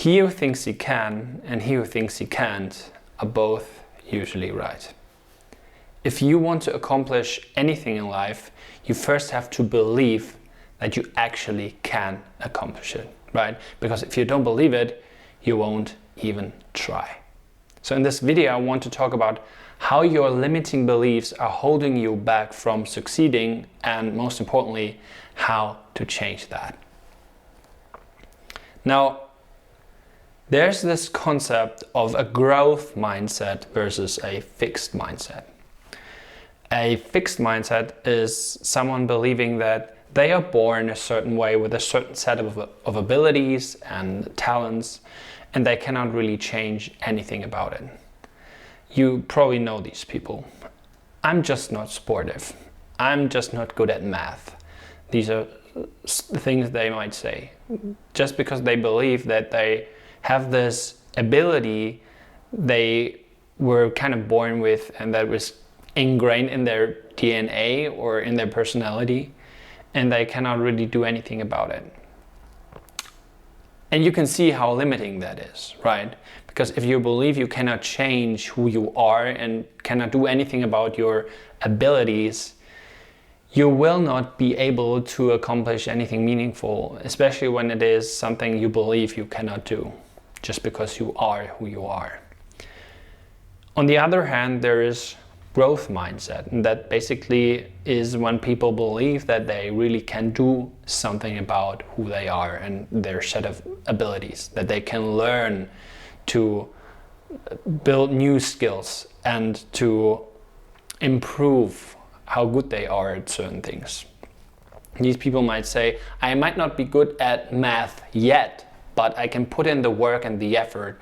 He who thinks he can and he who thinks he can't are both usually right. If you want to accomplish anything in life, you first have to believe that you actually can accomplish it, right? Because if you don't believe it, you won't even try. So in this video, I want to talk about how your limiting beliefs are holding you back from succeeding, and most importantly, how to change that. Now, there's this concept of a growth mindset versus a fixed mindset. A fixed mindset is someone believing that they are born a certain way with a certain set of abilities and talents, and they cannot really change anything about it. You probably know these people. I'm just not sportive. I'm just not good at math. These are things they might say. Just because they believe that they have this ability they were kind of born with and that was ingrained in their DNA or in their personality, and they cannot really do anything about it. And you can see how limiting that is, right? Because if you believe you cannot change who you are and cannot do anything about your abilities, you will not be able to accomplish anything meaningful, especially when it is something you believe you cannot do, just because you are who you are. On the other hand, there is growth mindset, and that basically is when people believe that they really can do something about who they are and their set of abilities, that they can learn to build new skills and to improve how good they are at certain things. These people might say, I might not be good at math yet, but I can put in the work and the effort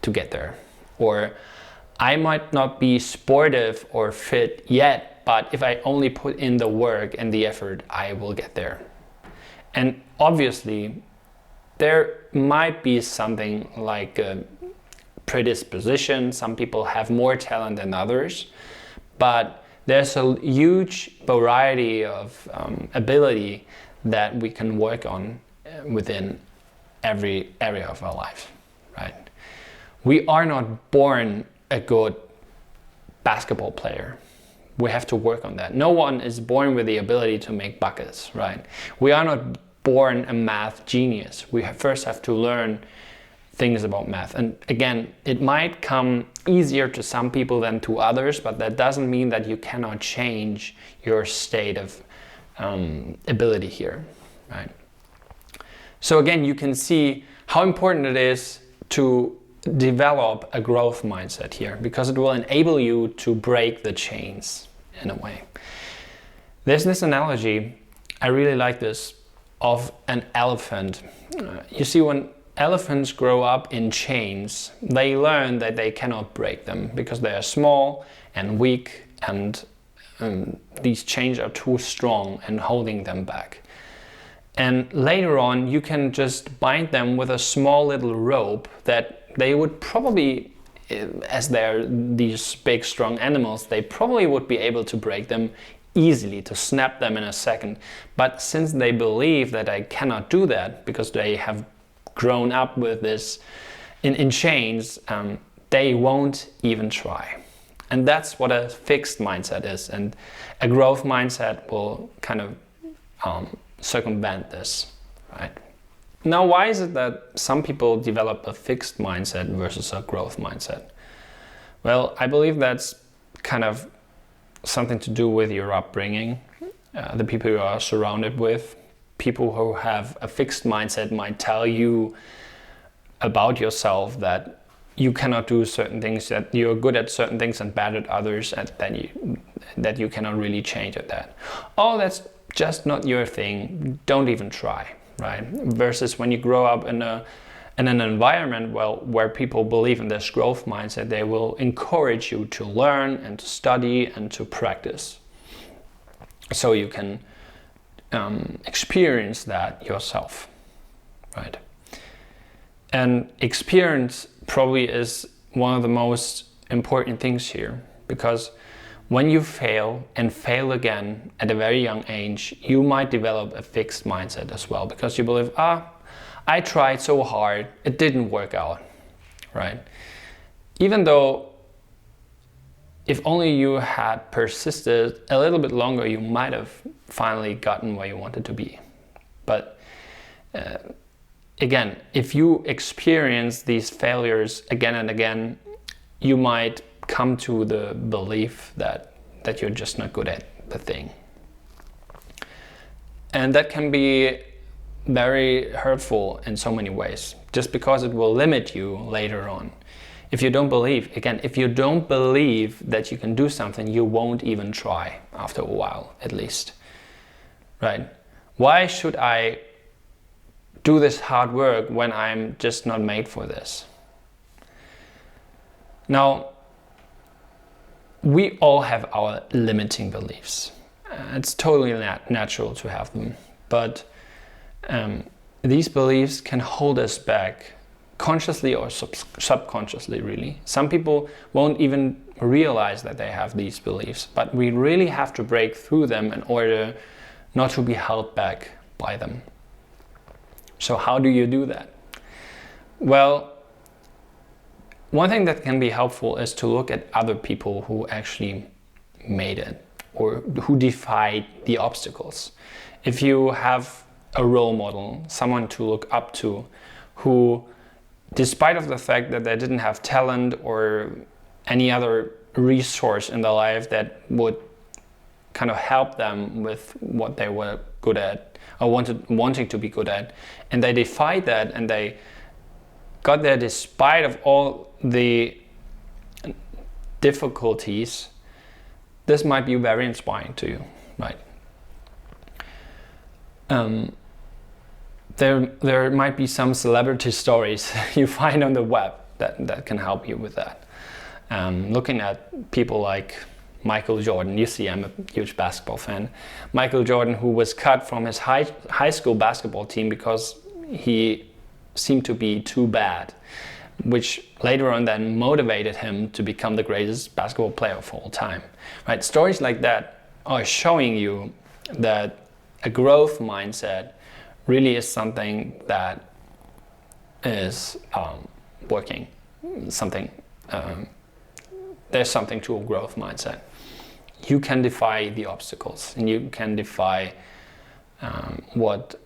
to get there. Or I might not be sportive or fit yet, but if I only put in the work and the effort, I will get there. And obviously, there might be something like a predisposition. Some people have more talent than others, but there's a huge variety of ability that we can work on within every area of our life, right? We are not born a good basketball player. We have to work on that. No one is born with the ability to make buckets, right? We are not born a math genius. We first have to learn things about math. And again, it might come easier to some people than to others, but that doesn't mean that you cannot change your state of ability here, right? So again, you can see how important it is to develop a growth mindset here, because it will enable you to break the chains in a way. There's this analogy, I really like this, of an elephant. You see, when elephants grow up in chains, they learn that they cannot break them because they are small and weak, and these chains are too strong and holding them back. And later on, you can just bind them with a small little rope that they would probably, as they're these big strong animals, they probably would be able to break them easily, to snap them in a second. But since they believe that I cannot do that, because they have grown up with this in chains, they won't even try. And that's what a fixed mindset is. And a growth mindset will kind of circumvent this, right? Now, why is it that some people develop a fixed mindset versus a growth mindset? Well, I believe that's kind of something to do with your upbringing, the people you are surrounded with. People who have a fixed mindset might tell you about yourself that you cannot do certain things, that you're good at certain things and bad at others, and that you cannot really change at that. Oh, that's just not your thing, don't even try, right? Versus when you grow up in an environment where people believe in this growth mindset, they will encourage you to learn and to study and to practice, so you can experience that yourself, right? And experience probably is one of the most important things here, because when you fail and fail again at a very young age, you might develop a fixed mindset as well, because you believe, I tried so hard, it didn't work out, right? Even though if only you had persisted a little bit longer, you might have finally gotten where you wanted to be. But again, if you experience these failures again and again, you might come to the belief that you're just not good at the thing. And that can be very hurtful in so many ways, just because it will limit you later on. If you don't believe, again, if you don't believe that you can do something, you won't even try after a while, at least, right? Why should I do this hard work when I'm just not made for this? Now, we all have our limiting beliefs. It's totally natural to have them, but these beliefs can hold us back consciously or subconsciously, really. Some people won't even realize that they have these beliefs, but we really have to break through them in order not to be held back by them. So how do you do that? Well, one thing that can be helpful is to look at other people who actually made it or who defied the obstacles. If you have a role model, someone to look up to, who, despite of the fact that they didn't have talent or any other resource in their life that would kind of help them with what they were good at or wanting to be good at, and they defied that and they got there despite of all the difficulties, this might be very inspiring to you, right? There might be some celebrity stories you find on the web that can help you with that. Looking at people like Michael Jordan, you see I'm a huge basketball fan. Michael Jordan, who was cut from his high school basketball team because he seemed to be too bad, which later on then motivated him to become the greatest basketball player of all time. Right? Stories like that are showing you that a growth mindset really is something that is working. There's something to a growth mindset. You can defy the obstacles, and you can defy what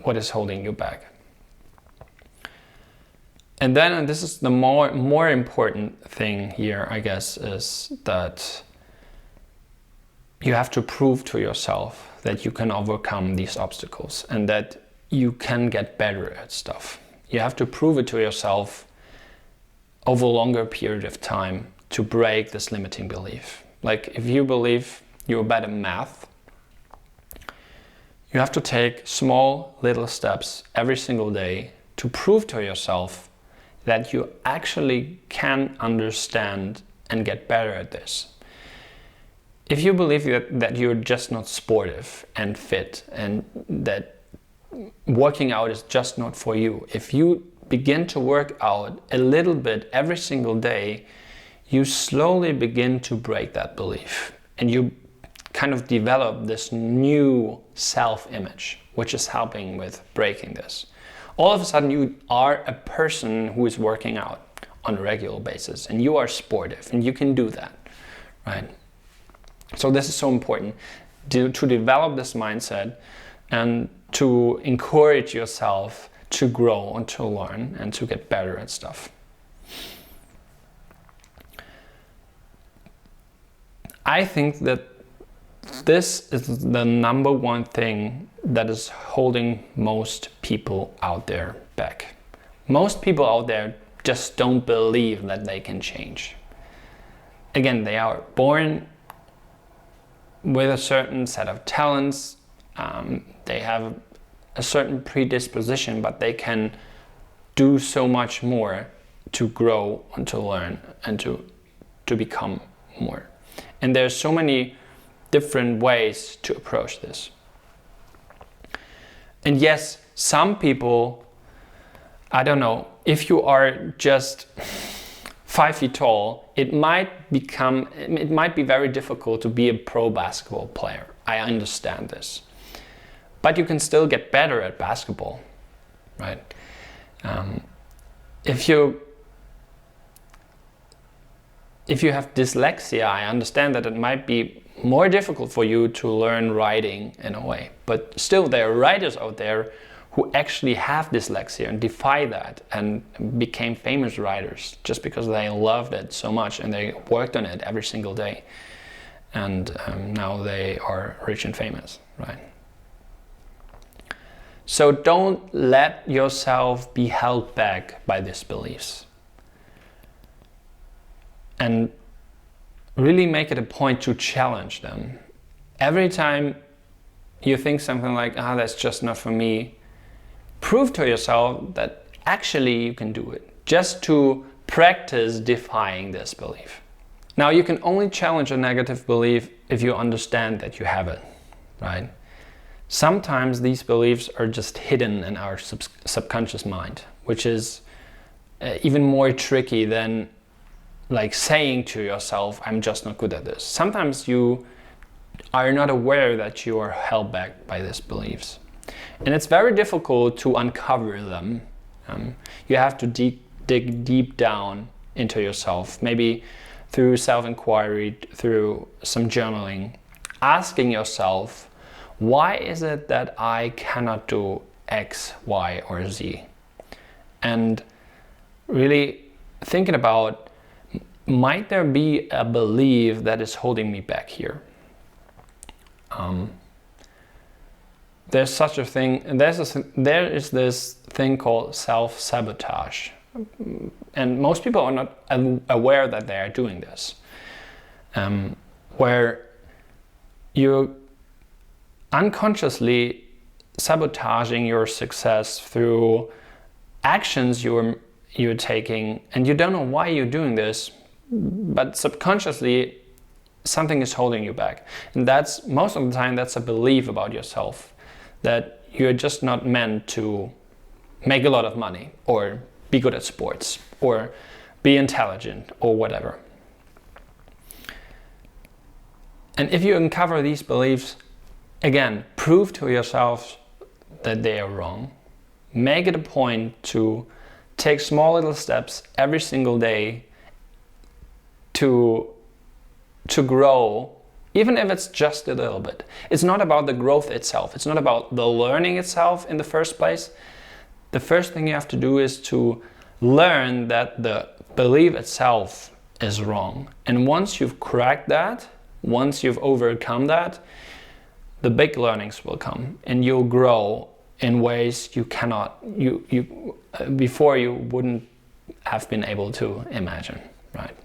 is holding you back. And then, and this is the more important thing here, I guess, is that you have to prove to yourself that you can overcome these obstacles and that you can get better at stuff. You have to prove it to yourself over a longer period of time to break this limiting belief. Like if you believe you're bad at math, you have to take small little steps every single day to prove to yourself that you actually can understand and get better at this. If you believe that you're just not sportive and fit and that working out is just not for you, if you begin to work out a little bit every single day, you slowly begin to break that belief and you kind of develop this new self-image, which is helping with breaking this. All of a sudden you are a person who is working out on a regular basis and you are sportive and you can do that, right? So this is so important to develop this mindset and to encourage yourself to grow and to learn and to get better at stuff. I think that this is the number one thing that is holding most people out there back. Most people out there just don't believe that they can change. Again, they are born with a certain set of talents, they have a certain predisposition, but they can do so much more to grow and to learn and to become more. And there's so many different ways to approach this. And yes, some people, I don't know, if you are just 5 feet tall, it might be very difficult to be a pro basketball player. I understand this. but you can still get better at basketball, right? If you have dyslexia, I understand that it might be more difficult for you to learn writing in a way, but still there are writers out there who actually have dyslexia and defy that and became famous writers just because they loved it so much and they worked on it every single day. And now they are rich and famous, right? So don't let yourself be held back by these beliefs. And really make it a point to challenge them. Every time you think something like, that's just not for me, prove to yourself that actually you can do it, just to practice defying this belief. Now, you can only challenge a negative belief if you understand that you have it, right? Sometimes these beliefs are just hidden in our subconscious mind, which is even more tricky than like saying to yourself, I'm just not good at this. Sometimes you are not aware that you are held back by these beliefs. And it's very difficult to uncover them. You have to dig deep down into yourself, maybe through self-inquiry, through some journaling, asking yourself, why is it that I cannot do X, Y, or Z? And really thinking about, might there be a belief that is holding me back here? There's such a thing, and there is this thing called self-sabotage. And most people are not aware that they are doing this. Where you're unconsciously sabotaging your success through actions you're taking, and you don't know why you're doing this, but subconsciously something is holding you back. And that's, most of the time, that's a belief about yourself, that you're just not meant to make a lot of money, or be good at sports, or be intelligent, or whatever. And if you uncover these beliefs, again, prove to yourself that they are wrong. Make it a point to take small little steps every single day to grow, even if it's just a little bit. It's not about the growth itself. It's not about the learning itself in the first place. The first thing you have to do is to learn that the belief itself is wrong. And once you've cracked that, once you've overcome that, the big learnings will come, and you'll grow in ways you cannot, before you wouldn't have been able to imagine, right?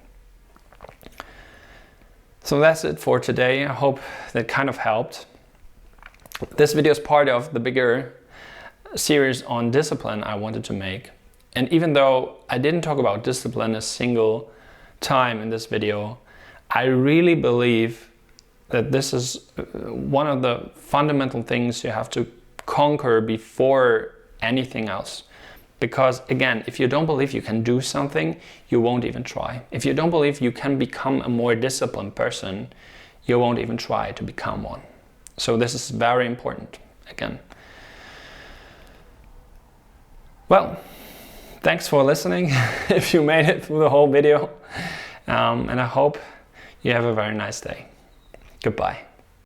So that's it for today. I hope that kind of helped. This video is part of the bigger series on discipline I wanted to make. And even though I didn't talk about discipline a single time in this video, I really believe that this is one of the fundamental things you have to conquer before anything else. Because again, if you don't believe you can do something, you won't even try. If you don't believe you can become a more disciplined person, you won't even try to become one. So this is very important, again. Well, thanks for listening, if you made it through the whole video. And I hope you have a very nice day. Goodbye.